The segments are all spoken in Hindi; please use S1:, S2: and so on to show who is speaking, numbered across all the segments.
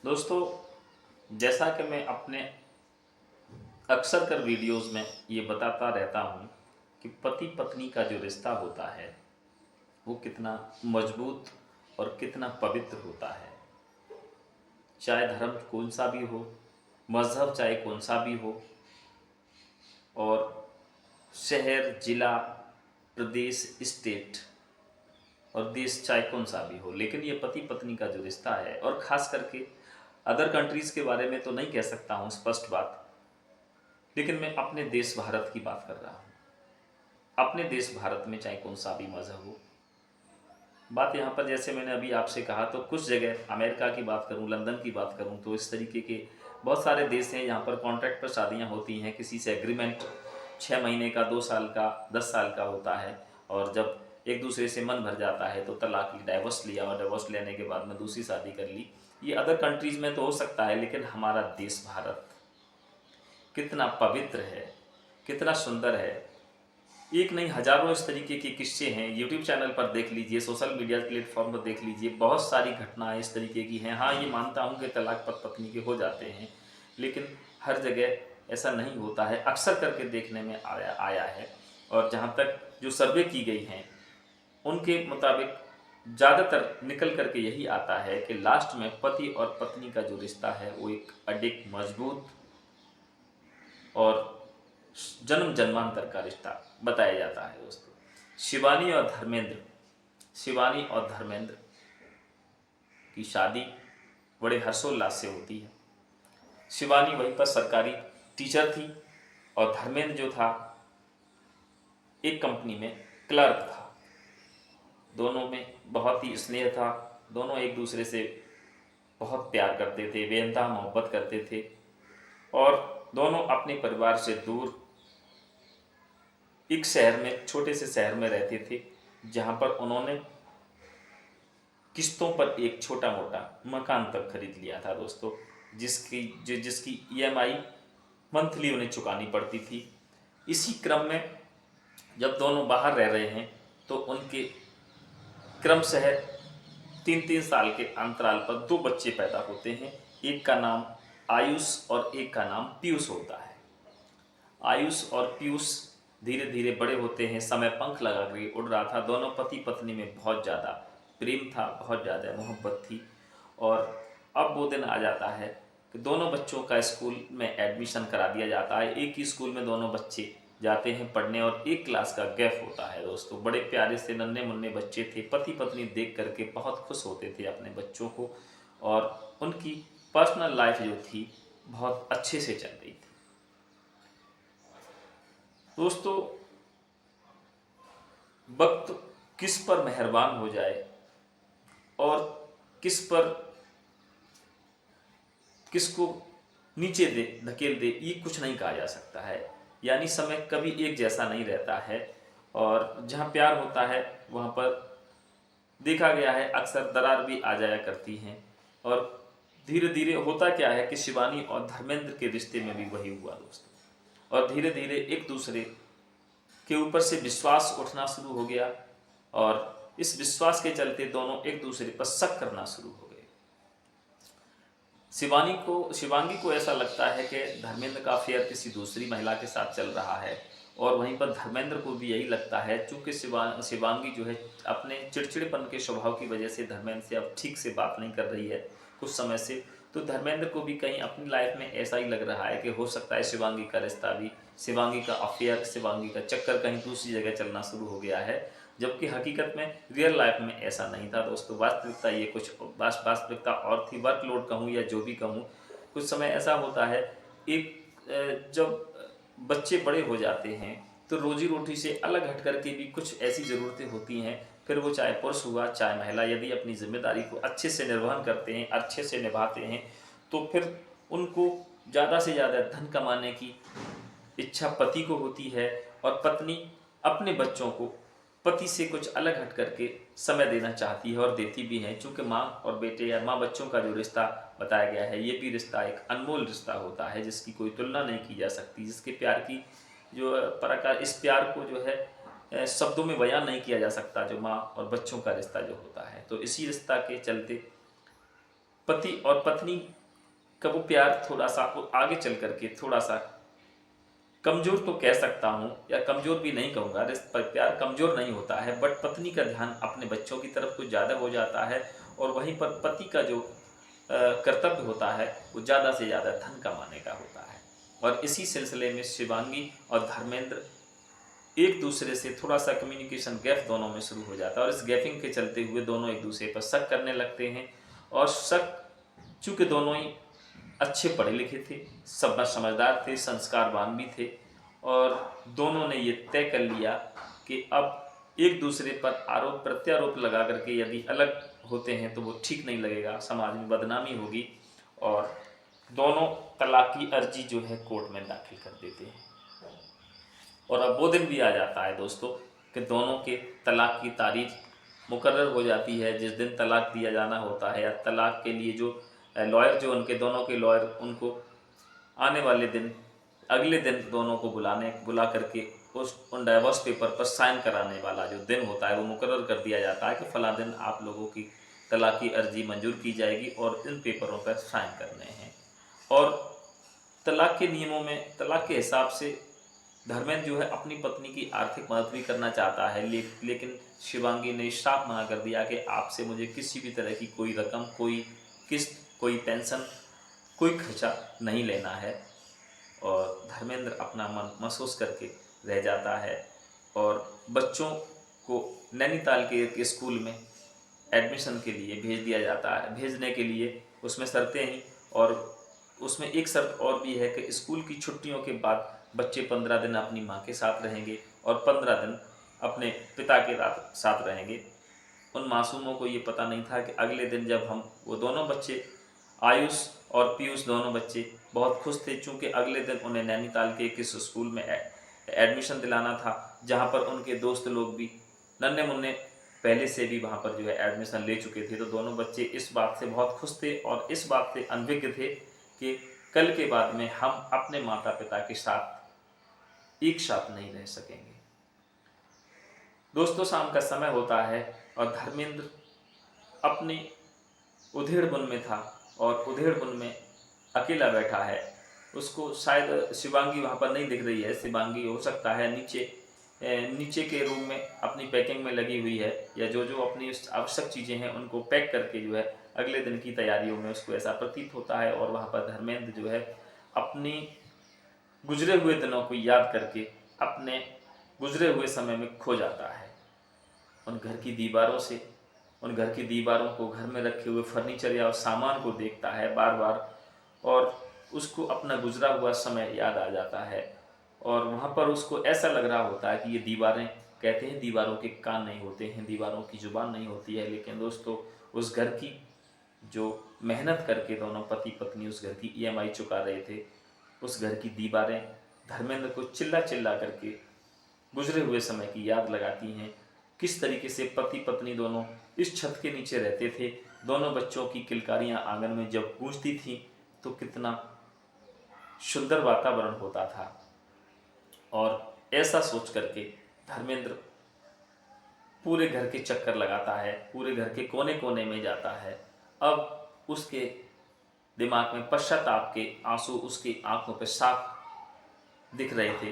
S1: दोस्तों, जैसा कि मैं अपने अक्सर कर वीडियोस में ये बताता रहता हूँ कि पति पत्नी का जो रिश्ता होता है वो कितना मजबूत और कितना पवित्र होता है। चाहे धर्म कौन सा भी हो, मज़हब चाहे कौन सा भी हो, और शहर, जिला, प्रदेश, स्टेट और देश चाहे कौन सा भी हो, लेकिन ये पति पत्नी का जो रिश्ता है, और ख़ास करके अदर कंट्रीज़ के बारे में तो नहीं कह सकता हूँ स्पष्ट बात, लेकिन मैं अपने देश भारत की बात कर रहा हूँ। अपने देश भारत में चाहे कौन सा भी मज़हब हो, बात यहाँ पर जैसे मैंने अभी आपसे कहा, तो कुछ जगह अमेरिका की बात करूँ, लंदन की बात करूँ, तो इस तरीके के बहुत सारे देश हैं जहाँ पर कॉन्ट्रैक्ट पर शादियाँ होती हैं। किसी से एग्रीमेंट 6 महीने का, 2 साल का, 10 साल का होता है, और जब एक दूसरे से मन भर जाता है तो तलाक ली, डाइवोर्स लिया, और डाइवोर्स लेने के बाद में दूसरी शादी कर ली। ये अदर कंट्रीज़ में तो हो सकता है, लेकिन हमारा देश भारत कितना पवित्र है, कितना सुंदर है। एक नहीं, हजारों इस तरीके के किस्से हैं। यूट्यूब चैनल पर देख लीजिए, सोशल मीडिया प्लेटफॉर्म पर देख लीजिए, बहुत सारी घटनाएं इस तरीके की हैं। हाँ, ये मानता हूँ कि तलाक पति पत्नी के हो जाते हैं, लेकिन हर जगह ऐसा नहीं होता है। अक्सर करके देखने में आया आया है, और जहाँ तक जो सर्वे की गई हैं उनके मुताबिक ज़्यादातर निकल करके यही आता है कि लास्ट में पति और पत्नी का जो रिश्ता है वो एक अडिग, मजबूत और जन्म जन्मांतर का रिश्ता बताया जाता है। दोस्तों, शिवानी और धर्मेंद्र की शादी बड़े हर्षोल्लास से होती है। शिवानी वहीं पर सरकारी टीचर थी, और धर्मेंद्र जो था एक कंपनी में क्लर्क था। दोनों में बहुत ही स्नेह था, दोनों एक दूसरे से बहुत प्यार करते थे, बेइंतहा मोहब्बत करते थे, और दोनों अपने परिवार से दूर एक शहर में, छोटे से शहर में रहते थे, जहाँ पर उन्होंने किस्तों पर एक छोटा मोटा मकान तक खरीद लिया था। दोस्तों, जिसकी ईएमआई मंथली उन्हें चुकानी पड़ती थी। इसी क्रम में जब दोनों बाहर रह रहे हैं तो उनके क्रमशः 3-3 साल के अंतराल पर 2 बच्चे पैदा होते हैं। एक का नाम आयुष और एक का नाम पीयूष होता है। आयुष और पीयूष धीरे धीरे बड़े होते हैं, समय पंख लगा के उड़ रहा था। दोनों पति पत्नी में बहुत ज़्यादा प्रेम था, बहुत ज़्यादा मोहब्बत थी, और अब वो दिन आ जाता है कि दोनों बच्चों का स्कूल में एडमिशन करा दिया जाता है। एक ही स्कूल में दोनों बच्चे जाते हैं पढ़ने, और एक क्लास का गैप होता है। दोस्तों, बड़े प्यारे से नन्हे मुन्ने बच्चे थे। पति पत्नी देख करके बहुत खुश होते थे अपने बच्चों को, और उनकी पर्सनल लाइफ जो थी बहुत अच्छे से चल रही थी। दोस्तों, वक्त किस पर मेहरबान हो जाए और किस पर किसको नीचे दे, धकेल दे, ये कुछ नहीं कहा जा सकता है। यानी समय कभी एक जैसा नहीं रहता है, और जहाँ प्यार होता है वहाँ पर देखा गया है अक्सर दरार भी आ जाया करती हैं। और धीरे धीरे होता क्या है कि शिवानी और धर्मेंद्र के रिश्ते में भी वही हुआ दोस्तों, और धीरे धीरे एक दूसरे के ऊपर से विश्वास उठना शुरू हो गया, और इस विश्वास के चलते दोनों एक दूसरे पर शक करना शुरू हो गए। शिवांगी को ऐसा लगता है कि धर्मेंद्र का अफेयर किसी दूसरी महिला के साथ चल रहा है, और वहीं पर धर्मेंद्र को भी यही लगता है। चूँकि शिवांगी जो है अपने चिड़चिड़ेपन के स्वभाव की वजह से धर्मेंद्र से अब ठीक से बात नहीं कर रही है कुछ समय से, तो धर्मेंद्र को भी कहीं अपनी लाइफ में ऐसा ही लग रहा है कि हो सकता है शिवांगी का रिश्ता भी, शिवांगी का अफेयर, शिवांगी का चक्कर कहीं दूसरी जगह चलना शुरू हो गया है। जबकि हकीकत में रियल लाइफ में ऐसा नहीं था दोस्तों। वास्तविकता ये कुछ वास्तविकता और थी। वर्कलोड कहूँ या जो भी कहूँ, कुछ समय ऐसा होता है, एक जब बच्चे बड़े हो जाते हैं तो रोजी रोटी से अलग हट करके भी कुछ ऐसी ज़रूरतें होती हैं। फिर वो चाहे पुरुष हुआ चाहे महिला, यदि अपनी जिम्मेदारी को अच्छे से निर्वहन करते हैं, अच्छे से निभाते हैं, तो फिर उनको ज़्यादा से ज़्यादा धन कमाने की इच्छा पति को होती है, और पत्नी अपने बच्चों को पति से कुछ अलग हट करके समय देना चाहती है और देती भी है। चूँकि माँ और बेटे या माँ बच्चों का जो रिश्ता बताया गया है, ये भी रिश्ता एक अनमोल रिश्ता होता है, जिसकी कोई तुलना नहीं की जा सकती, जिसके प्यार की जो पराकाष्ठा, इस प्यार को जो है शब्दों में बयान नहीं किया जा सकता, जो माँ और बच्चों का रिश्ता जो होता है। तो इसी रिश्ता के चलते पति और पत्नी का वो प्यार थोड़ा सा वो आगे चल करके थोड़ा सा कमज़ोर तो कह सकता हूँ, या कमज़ोर भी नहीं कहूँगा, प्यार कमज़ोर नहीं होता है, बट पत्नी का ध्यान अपने बच्चों की तरफ कुछ ज़्यादा हो जाता है, और वहीं पर पति का जो कर्तव्य होता है वो ज़्यादा से ज़्यादा धन कमाने का होता है। और इसी सिलसिले में शिवांगी और धर्मेंद्र एक दूसरे से थोड़ा सा कम्युनिकेशन गैप दोनों में शुरू हो जाता है, और इस गैपिंग के चलते हुए दोनों एक दूसरे पर शक करने लगते हैं। और शक, चूँकि दोनों ही अच्छे पढ़े लिखे थे, सब समझदार थे, संस्कारवान भी थे, और दोनों ने ये तय कर लिया कि अब एक दूसरे पर आरोप प्रत्यारोप लगा करके यदि अलग होते हैं तो वो ठीक नहीं लगेगा, समाज में बदनामी होगी, और दोनों तलाक की अर्जी जो है कोर्ट में दाखिल कर देते हैं। और अब वो दिन भी आ जाता है दोस्तों कि दोनों के तलाक की तारीख मुकर्रर हो जाती है, जिस दिन तलाक दिया जाना होता है, या तलाक के लिए जो लॉयर, जो उनके दोनों के लॉयर, उनको आने वाले दिन, अगले दिन दोनों को बुला करके उन डाइवोर्स पेपर पर साइन कराने वाला जो दिन होता है वो मुकर्रर कर दिया जाता है कि फला दिन आप लोगों की तलाक की अर्जी मंजूर की जाएगी और इन पेपरों पर साइन करने हैं। और तलाक के नियमों में, तलाक के हिसाब से धर्मेंद्र जो है अपनी पत्नी की आर्थिक मदद भी करना चाहता है, लेकिन शिवांगी ने साफ मना कर दिया कि आपसे मुझे किसी भी तरह की कोई रकम, कोई किस्त, कोई पेंशन, कोई खर्चा नहीं लेना है। और धर्मेंद्र अपना मन महसूस करके रह जाता है, और बच्चों को नैनीताल के एक स्कूल में एडमिशन के लिए भेज दिया जाता है। भेजने के लिए उसमें शर्तें हैं, और उसमें एक शर्त और भी है कि स्कूल की छुट्टियों के बाद बच्चे 15 दिन अपनी माँ के साथ रहेंगे और 15 दिन अपने पिता के साथ रहेंगे। उन मासूमों को ये पता नहीं था कि अगले दिन जब वो दोनों बच्चे, आयुष और पीयूष दोनों बच्चे बहुत खुश थे, चूँकि अगले दिन उन्हें नैनीताल के किस स्कूल में एडमिशन दिलाना था, जहाँ पर उनके दोस्त लोग भी नन्हे मुन्ने पहले से भी वहाँ पर जो है एडमिशन ले चुके थे। तो दोनों बच्चे इस बात से बहुत खुश थे और इस बात से अनभिज्ञ थे कि कल के बाद में हम अपने माता पिता के साथ एक साथ नहीं रह सकेंगे। दोस्तों, शाम का समय होता है और धर्मेंद्र अपने उधेड़ वन में था, और उधेड़ वन में अकेला बैठा है। उसको शायद शिवांगी वहाँ पर नहीं दिख रही है। शिवांगी हो सकता है नीचे के रूम में अपनी पैकिंग में लगी हुई है, या जो जो अपनी आवश्यक चीज़ें हैं उनको पैक करके जो है अगले दिन की तैयारियों में, उसको ऐसा प्रतीत होता है। और वहाँ पर धर्मेंद्र जो है अपनी गुजरे हुए दिनों को याद करके अपने गुजरे हुए समय में खो जाता है। उन घर की दीवारों को, घर में रखे हुए फर्नीचर या सामान को देखता है बार बार, और उसको अपना गुजरा हुआ समय याद आ जाता है। और वहाँ पर उसको ऐसा लग रहा होता है कि ये दीवारें, कहते हैं दीवारों के कान नहीं होते हैं, दीवारों की जुबान नहीं होती है, लेकिन दोस्तों उस घर की जो मेहनत करके दोनों पति पत्नी उस घर की ईएमआई चुका रहे थे, उस घर की दीवारें धर्मेंद्र को चिल्ला चिल्ला करके गुजरे हुए समय की याद लगाती हैं। किस तरीके से पति पत्नी दोनों इस छत के नीचे रहते थे, दोनों बच्चों की किलकारियाँ आंगन में जब गूंजती थी तो कितना सुंदर वातावरण होता था। और ऐसा सोच करके धर्मेंद्र पूरे घर के चक्कर लगाता है, पूरे घर के कोने कोने में जाता है। अब उसके दिमाग में पश्चाताप के आंसू उसकी आंखों पर साफ दिख रहे थे।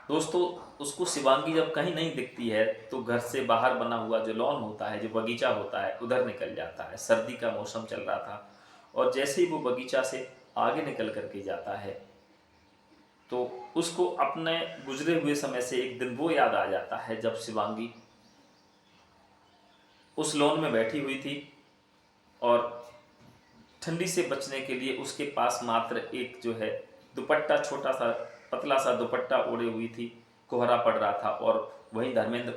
S1: दोस्तों, उसको शिवांगी जब कहीं नहीं दिखती है तो घर से बाहर बना हुआ जो लॉन होता है, जो बगीचा होता है, उधर निकल जाता है। सर्दी का मौसम चल रहा था, और जैसे ही वो बगीचा से आगे निकल करके जाता है तो उसको अपने गुजरे हुए समय से एक दिन वो याद आ जाता है जब शिवांगी उस लॉन में बैठी हुई थी, और ठंडी से बचने के लिए उसके पास मात्र एक जो है दुपट्टा, छोटा सा पतला सा दुपट्टा ओढ़े हुई थी। कोहरा पड़ रहा था, और वहीं धर्मेंद्र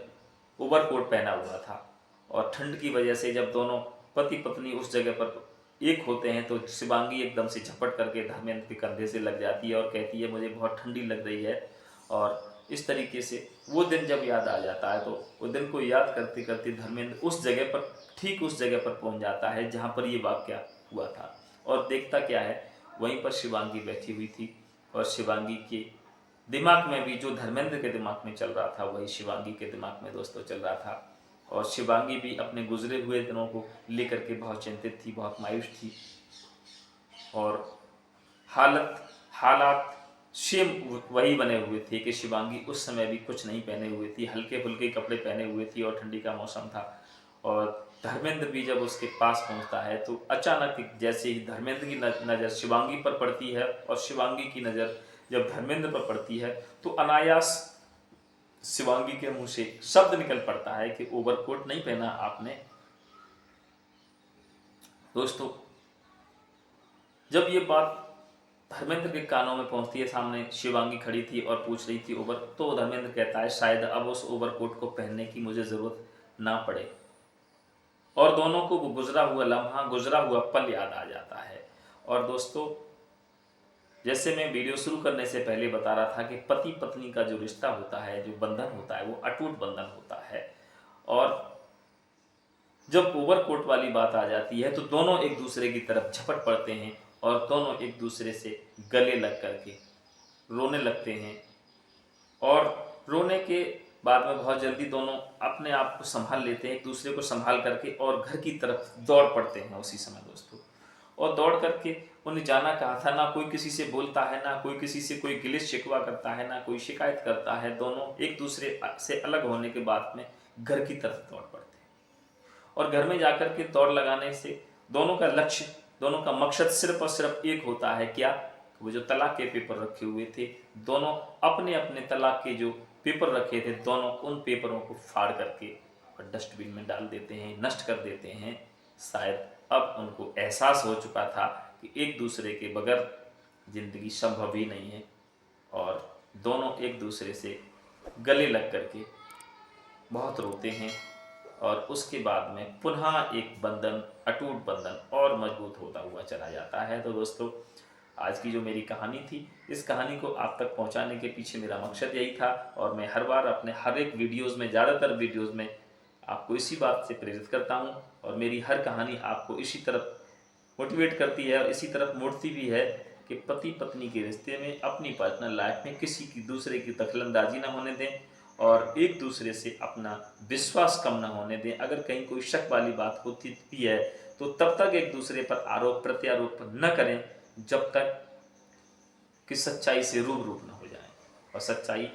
S1: ओवरकोट पहना हुआ था। और ठंड की वजह से जब दोनों पति पत्नी उस जगह पर एक होते हैं तो शिवांगी एकदम से झपट करके धर्मेंद्र के कंधे से लग जाती है और कहती है मुझे बहुत ठंडी लग रही है। और इस तरीके से वो दिन जब याद आ जाता है तो वो दिन को याद करते करते धर्मेंद्र उस जगह पर, ठीक उस जगह पर पहुंच जाता है जहाँ पर ये वाक़या हुआ था। और देखता क्या है, वहीं पर शिवांगी बैठी हुई थी, और शिवांगी के दिमाग में भी जो धर्मेंद्र के दिमाग में चल रहा था वही शिवांगी के दिमाग में दोस्तों चल रहा था। और शिवांगी भी अपने गुजरे हुए दिनों को लेकर के बहुत चिंतित थी, बहुत मायूस थी। और हालात सेम वही बने हुए थे कि शिवांगी उस समय भी कुछ नहीं पहने हुए थी, हल्के फुल्के कपड़े पहने हुए थी और ठंडी का मौसम था। और धर्मेंद्र भी जब उसके पास पहुंचता है तो अचानक जैसे ही धर्मेंद्र की नज़र शिवांगी पर पड़ती है और शिवांगी की नज़र जब धर्मेंद्र पर पड़ती है तो अनायास शिवांगी के मुंह से शब्द निकल पड़ता है कि ओवरकोट नहीं पहना आपने। दोस्तों, जब ये बात धर्मेंद्र के कानों में पहुंचती है, सामने शिवांगी खड़ी थी और पूछ रही थी ओवर, तो धर्मेंद्र कहता है शायद अब उस ओवरकोट को पहनने की मुझे ज़रूरत ना पड़े। और दोनों को वो गुजरा हुआ लम्हा, गुजरा हुआ पल याद आ जाता है। और दोस्तों, जैसे मैं वीडियो शुरू करने से पहले बता रहा था कि पति पत्नी का जो रिश्ता होता है, जो बंधन होता है, वो अटूट बंधन होता है। और जब ओवरकोट वाली बात आ जाती है तो दोनों एक दूसरे की तरफ झपट पड़ते हैं और दोनों एक दूसरे से गले लग करके रोने लगते हैं। और रोने के बाद में बहुत जल्दी दोनों अपने आप को संभाल लेते हैं, एक दूसरे को संभाल करके और घर की तरफ दौड़ पड़ते हैं उसी समय दोस्तों। और दौड़ करके उन्हें जाना कहा था, ना कोई किसी से बोलता है, ना कोई किसी से कोई गिले शिकवा करता है, ना कोई शिकायत करता है। दोनों एक दूसरे से अलग होने के बाद में घर की तरफ दौड़ पड़ते हैं। और घर में जाकर के दौड़ लगाने से दोनों का लक्ष्य, दोनों का मकसद सिर्फ और सिर्फ एक होता है, क्या? वो जो तलाक के पेपर रखे हुए थे, दोनों अपने अपने तलाक के जो पेपर रखे थे, दोनों उन पेपरों को फाड़ करके और डस्टबिन में डाल देते हैं, नष्ट कर देते हैं। शायद अब उनको एहसास हो चुका था कि एक दूसरे के बगैर जिंदगी संभव ही नहीं है। और दोनों एक दूसरे से गले लग करके बहुत रोते हैं। और उसके बाद में पुनः एक बंधन, अटूट बंधन और मजबूत होता हुआ चला जाता है। तो दोस्तों, आज की जो मेरी कहानी थी, इस कहानी को आप तक पहुंचाने के पीछे मेरा मकसद यही था। और मैं हर बार अपने हर एक वीडियोज़ में, ज़्यादातर वीडियोज़ में आपको इसी बात से प्रेरित करता हूं। और मेरी हर कहानी आपको इसी तरफ मोटिवेट करती है और इसी तरफ मोड़ती भी है कि पति पत्नी के रिश्ते में, अपनी पर्सनल लाइफ में किसी की दूसरे की दखलंदाजी ना होने दें और एक दूसरे से अपना विश्वास कम ना होने दें। अगर कहीं कोई शक वाली बात होती भी है तो तब तक एक दूसरे पर आरोप प्रत्यारोप न करें जब तक कि सच्चाई से रूबरू न हो जाए। और सच्चाई,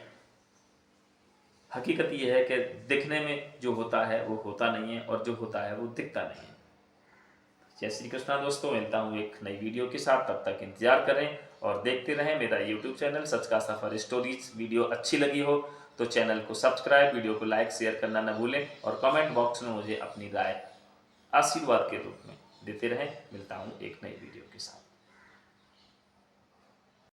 S1: हकीकत यह है कि दिखने में जो होता है वो होता नहीं है और जो होता है वो दिखता नहीं है। जय श्री कृष्णा दोस्तों, मिलता हूँ एक नई वीडियो के साथ। तब तक इंतजार करें और देखते रहें मेरा यूट्यूब चैनल सच का सफ़र स्टोरीज। वीडियो अच्छी लगी हो तो चैनल को सब्सक्राइब, वीडियो को लाइक शेयर करना न भूलें और कमेंट बॉक्स में मुझे अपनी राय आशीर्वाद के रूप में देते रहें। मिलता हूँ एक नई वीडियो के साथ।